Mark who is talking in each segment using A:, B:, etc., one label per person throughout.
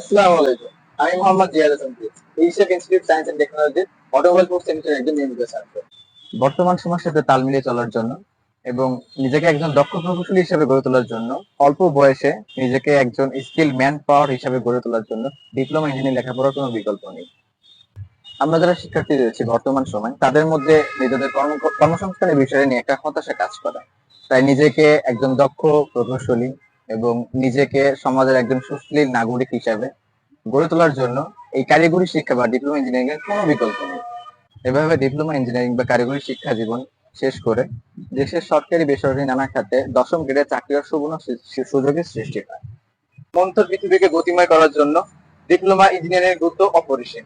A: আসসালামু আলাইকুম। আমি Mohammad Ziad Hasan Prince. Asia institute science and টেকনোলজির অটোমোবাইল কোর্স সেমিস্টার একজন নিয়মিত ছাত্র। বর্তমান সময়ের সাথে তাল মিলিয়ে চলার জন্য এবং নিজেকে একজন দক্ষ প্রকৌশলী হিসেবে গড়ে তোলার জন্য অল্প বয়সে নিজেকে একজন স্কিল ম্যান পাওয়ার হিসেবে গড়ে তোলার জন্য ডিপ্লোমা ইঞ্জিনিয়ারিং লেখাপড়ার কোনো বিকল্প নেই। আমরা যারা শিক্ষার্থী রয়েছি বর্তমান সময় তাদের মধ্যে নিজেদের কর্মসংস্থানের বিষয় নিয়ে একটা হতাশা কাজ করে। তাই নিজেকে একজন দক্ষ প্রকৌশলী এবং নিজেকে সমাজের একজন সুশীল নাগরিক হিসাবে গড়ে তোলার জন্য এই কারিগরি শিক্ষা বা ডিপ্লোমা ইঞ্জিনিয়ারিং এর কোনো বিকল্প নেই। এভাবে ডিপ্লোমা ইঞ্জিনিয়ারিং বা কারিগরি শিক্ষা জীবন শেষ করে দেশের সরকারি বেসরকারি নানা খাতে দশম গ্রেডের চাকরির সুবর্ণ সুযোগের সৃষ্টি হয়। মন্থর পৃথিবীকে গতিময় করার জন্য ডিপ্লোমা ইঞ্জিনিয়ারিং এর গুরুত্ব অপরিসীম।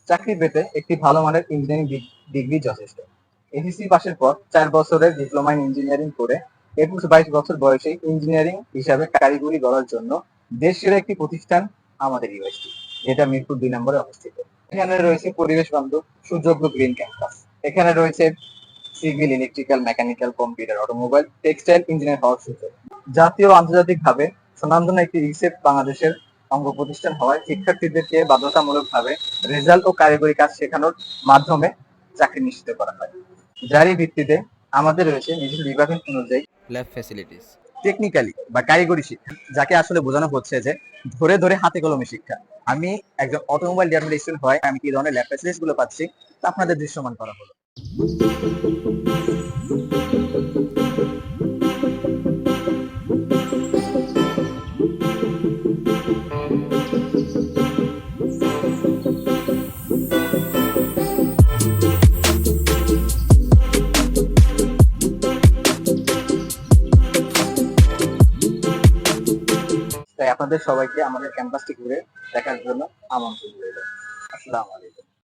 A: চাকরি পেতে একটি ভালো মানের ইঞ্জিনিয়ারিং ডিগ্রি যথেষ্ট। এসএসসি পাশের পর 4 বছরের ডিপ্লোমা ইন ইঞ্জিনিয়ারিং করে 21-22 বছর বয়সে ইঞ্জিনিয়ারিং হিসাবে কারিগরি গড়ার জন্য দেশের একটি প্রতিষ্ঠান আমাদের ইউনিভার্সিটি, যেটা মিরপুর 2 নম্বরে অবস্থিত। এখানে রয়েছে পরিবেশ বান্ধব সুযোগ্য গ্রিন ক্যাম্পাস। এখানে রয়েছে civil, electrical, mechanical, computer, automobile, textile engineer হওয়ার সুযোগ। জাতীয় ও আন্তর্জাতিক ভাবে সুনামধন্য একটি রিসেপ বাংলাদেশের অঙ্গ প্রতিষ্ঠান হওয়ায় শিক্ষার্থীদেরকে বাধ্যতামূলকভাবে রেজাল্ট ও কারিগরি কাজ শেখানোর মাধ্যমে চাকরি নিশ্চিত করা হয়। যারই ভিত্তিতে আমাদের রয়েছে নিজস্ব বিভাগ অনুযায়ী
B: ল্যাব ফ্যাসিলিটিস।
A: টেকনিক্যালি বা কারিগরি শিক্ষা, যাকে আসলে বোঝানো হচ্ছে যে ধরে ধরে হাতে কলমে শিক্ষা। আমি একজন অটোমোবাইল ডিপার্টমেন্ট স্টুডেন্ট হয়, আমি কি ধরনের ল্যাব ফ্যাসিলিটিস গুলো পাচ্ছি তা আপনাদের দৃশ্যমান করা হলো। তাই আপনাদের সবাইকে আমাদের ক্যাম্পাসটি ঘুরে দেখার জন্য আমন্ত্রণ রইল। আসসালামু আলাইকুম।